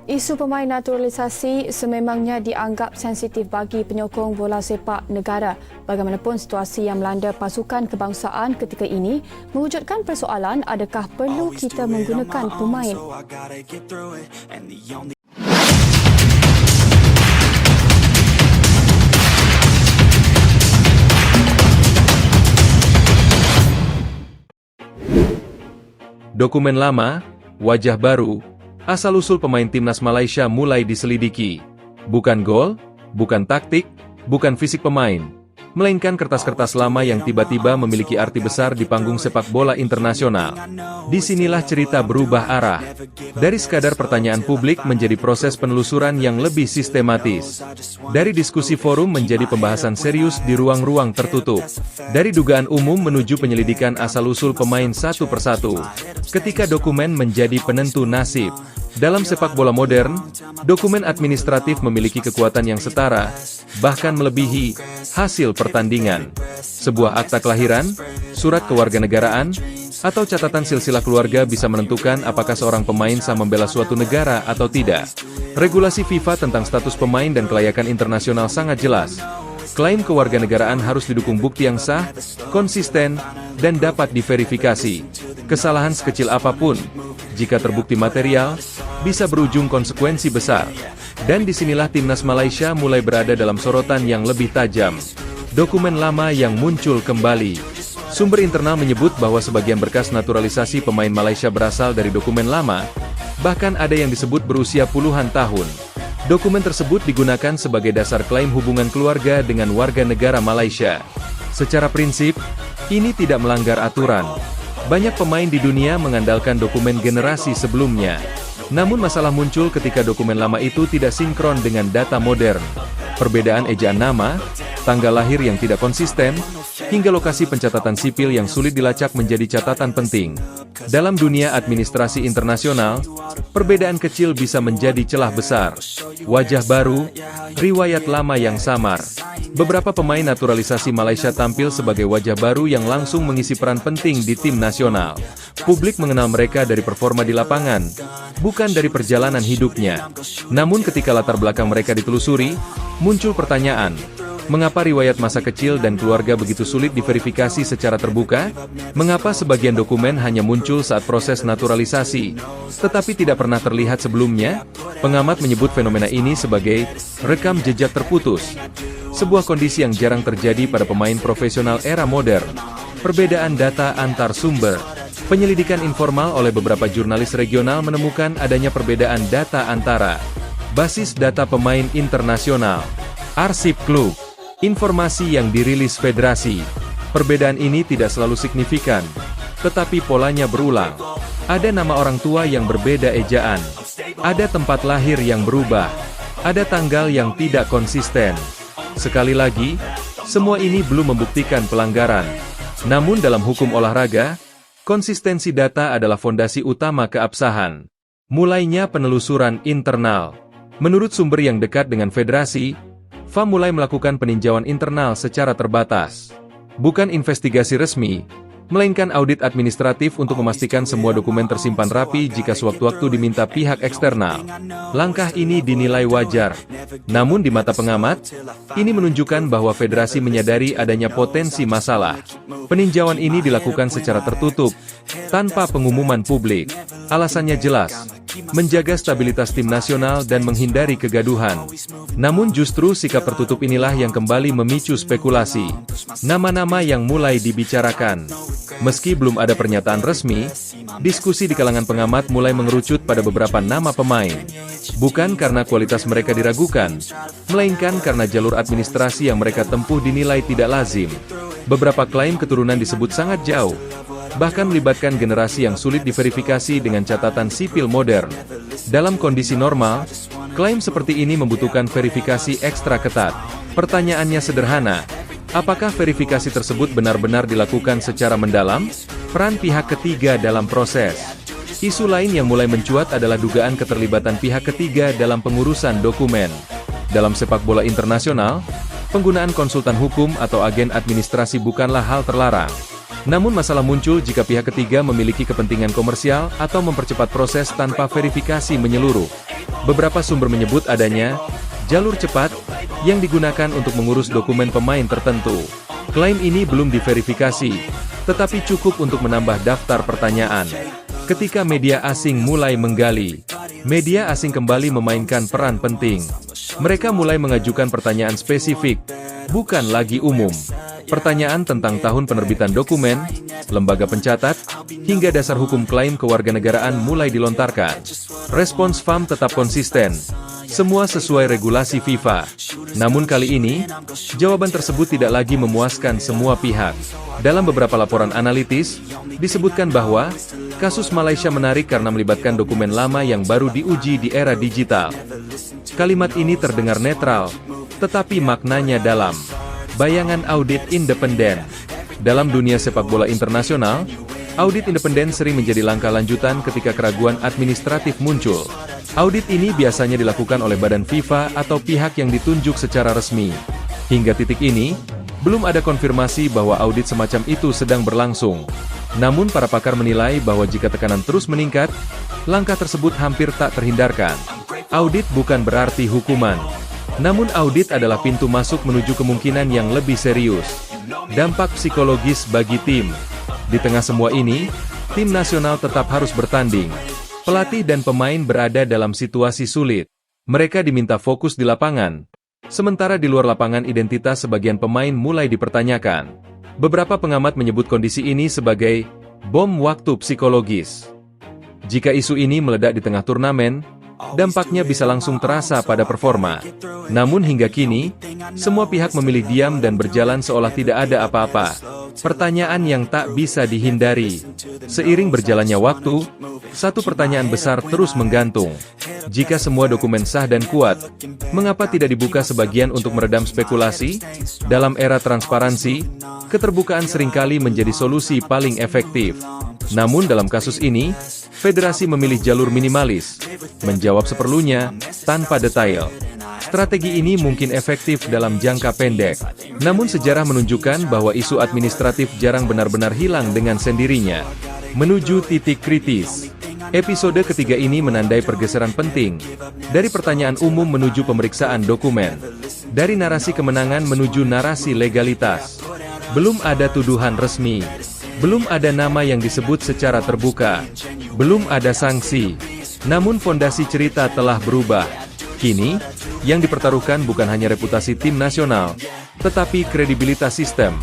Isu pemain naturalisasi sememangnya dianggap sensitif bagi penyokong bola sepak negara. Bagaimanapun, situasi yang melanda pasukan kebangsaan ketika ini mewujudkan persoalan adakah perlu kita menggunakan pemain. Dokumen lama, wajah baru, asal-usul pemain timnas Malaysia mulai diselidiki. Bukan gol, bukan taktik, bukan fisik pemain, melainkan kertas-kertas lama yang tiba-tiba memiliki arti besar di panggung sepak bola internasional. Disinilah cerita berubah arah. Dari sekadar pertanyaan publik menjadi proses penelusuran yang lebih sistematis. Dari diskusi forum menjadi pembahasan serius di ruang-ruang tertutup. Dari dugaan umum menuju penyelidikan asal-usul pemain satu persatu. Ketika dokumen menjadi penentu nasib. Dalam sepak bola modern, dokumen administratif memiliki kekuatan yang setara, bahkan melebihi hasil pertandingan. Sebuah akta kelahiran, surat kewarganegaraan, atau catatan silsilah keluarga bisa menentukan apakah seorang pemain sah membela suatu negara atau tidak. Regulasi FIFA tentang status pemain dan kelayakan internasional sangat jelas. Klaim kewarganegaraan harus didukung bukti yang sah, konsisten, dan dapat diverifikasi. Kesalahan sekecil apapun, jika terbukti material, bisa berujung konsekuensi besar. Dan disinilah timnas Malaysia mulai berada dalam sorotan yang lebih tajam. Dokumen lama yang muncul kembali. Sumber internal menyebut bahwa sebagian berkas naturalisasi pemain Malaysia berasal dari dokumen lama, bahkan ada yang disebut berusia puluhan tahun. Dokumen tersebut digunakan sebagai dasar klaim hubungan keluarga dengan warga negara Malaysia. Secara prinsip, ini tidak melanggar aturan. Banyak pemain di dunia mengandalkan dokumen generasi sebelumnya. Namun masalah muncul ketika dokumen lama itu tidak sinkron dengan data modern. Perbedaan ejaan nama, tanggal lahir yang tidak konsisten, hingga lokasi pencatatan sipil yang sulit dilacak menjadi catatan penting. Dalam dunia administrasi internasional, perbedaan kecil bisa menjadi celah besar. Wajah baru, riwayat lama yang samar. Beberapa pemain naturalisasi Malaysia tampil sebagai wajah baru yang langsung mengisi peran penting di tim nasional. Publik mengenal mereka dari performa di lapangan, bukan dari perjalanan hidupnya. Namun ketika latar belakang mereka ditelusuri, muncul pertanyaan. Mengapa riwayat masa kecil dan keluarga begitu sulit diverifikasi secara terbuka? Mengapa sebagian dokumen hanya muncul saat proses naturalisasi, tetapi tidak pernah terlihat sebelumnya? Pengamat menyebut fenomena ini sebagai rekam jejak terputus. Sebuah kondisi yang jarang terjadi pada pemain profesional era modern. Perbedaan data antar sumber. Penyelidikan informal oleh beberapa jurnalis regional menemukan adanya perbedaan data antara basis data pemain internasional, arsip klub, informasi yang dirilis federasi. Perbedaan ini tidak selalu signifikan, tetapi polanya berulang. Ada nama orang tua yang berbeda ejaan. Ada tempat lahir yang berubah. Ada tanggal yang tidak konsisten. Sekali lagi, semua ini belum membuktikan pelanggaran. Namun dalam hukum olahraga, konsistensi data adalah fondasi utama keabsahan. Mulainya penelusuran internal. Menurut sumber yang dekat dengan federasi, FA mulai melakukan peninjauan internal secara terbatas. Bukan investigasi resmi, melainkan audit administratif untuk memastikan semua dokumen tersimpan rapi jika sewaktu-waktu diminta pihak eksternal. Langkah ini dinilai wajar. Namun di mata pengamat, ini menunjukkan bahwa federasi menyadari adanya potensi masalah. Peninjauan ini dilakukan secara tertutup, tanpa pengumuman publik. Alasannya jelas, menjaga stabilitas tim nasional dan menghindari kegaduhan. Namun justru sikap tertutup inilah yang kembali memicu spekulasi. Nama-nama yang mulai dibicarakan. Meski belum ada pernyataan resmi, diskusi di kalangan pengamat mulai mengerucut pada beberapa nama pemain. Bukan karena kualitas mereka diragukan, melainkan karena jalur administrasi yang mereka tempuh dinilai tidak lazim. Beberapa klaim keturunan disebut sangat jauh, bahkan melibatkan generasi yang sulit diverifikasi dengan catatan sipil modern. Dalam kondisi normal, klaim seperti ini membutuhkan verifikasi ekstra ketat. Pertanyaannya sederhana, apakah verifikasi tersebut benar-benar dilakukan secara mendalam? Peran pihak ketiga dalam proses. Isu lain yang mulai mencuat adalah dugaan keterlibatan pihak ketiga dalam pengurusan dokumen. Dalam sepak bola internasional, penggunaan konsultan hukum atau agen administrasi bukanlah hal terlarang. Namun masalah muncul jika pihak ketiga memiliki kepentingan komersial atau mempercepat proses tanpa verifikasi menyeluruh. Beberapa sumber menyebut adanya jalur cepat yang digunakan untuk mengurus dokumen pemain tertentu. Klaim ini belum diverifikasi, tetapi cukup untuk menambah daftar pertanyaan. Ketika media asing mulai menggali, media asing kembali memainkan peran penting. Mereka mulai mengajukan pertanyaan spesifik, bukan lagi umum. Pertanyaan tentang tahun penerbitan dokumen, lembaga pencatat, hingga dasar hukum klaim kewarganegaraan mulai dilontarkan. Respons FAM tetap konsisten, semua sesuai regulasi FIFA. Namun kali ini, jawaban tersebut tidak lagi memuaskan semua pihak. Dalam beberapa laporan analitis, disebutkan bahwa kasus Malaysia menarik karena melibatkan dokumen lama yang baru diuji di era digital. Kalimat ini terdengar netral, tetapi maknanya dalam. Bayangan audit independen. Dalam dunia sepak bola internasional, audit independen sering menjadi langkah lanjutan ketika keraguan administratif muncul. Audit ini biasanya dilakukan oleh badan FIFA atau pihak yang ditunjuk secara resmi. Hingga titik ini, belum ada konfirmasi bahwa audit semacam itu sedang berlangsung. Namun para pakar menilai bahwa jika tekanan terus meningkat, langkah tersebut hampir tak terhindarkan. Audit bukan berarti hukuman. Namun audit adalah pintu masuk menuju kemungkinan yang lebih serius. Dampak psikologis bagi tim. Di tengah semua ini, tim nasional tetap harus bertanding. Pelatih dan pemain berada dalam situasi sulit. Mereka diminta fokus di lapangan. Sementara di luar lapangan identitas sebagian pemain mulai dipertanyakan. Beberapa pengamat menyebut kondisi ini sebagai bom waktu psikologis. Jika isu ini meledak di tengah turnamen, dampaknya bisa langsung terasa pada performa. Namun hingga kini, semua pihak memilih diam dan berjalan seolah tidak ada apa-apa. Pertanyaan yang tak bisa dihindari. Seiring berjalannya waktu, satu pertanyaan besar terus menggantung. Jika semua dokumen sah dan kuat, mengapa tidak dibuka sebagian untuk meredam spekulasi? Dalam era transparansi, keterbukaan seringkali menjadi solusi paling efektif. Namun dalam kasus ini, federasi memilih jalur minimalis, menjawab seperlunya, tanpa detail. Strategi ini mungkin efektif dalam jangka pendek. Namun sejarah menunjukkan bahwa isu administratif jarang benar-benar hilang dengan sendirinya. Menuju titik kritis. Episode ketiga ini menandai pergeseran penting. Dari pertanyaan umum menuju pemeriksaan dokumen. Dari narasi kemenangan menuju narasi legalitas. Belum ada tuduhan resmi. Belum ada nama yang disebut secara terbuka. Belum ada sanksi. Namun fondasi cerita telah berubah. Kini, yang dipertaruhkan bukan hanya reputasi tim nasional, tetapi kredibilitas sistem.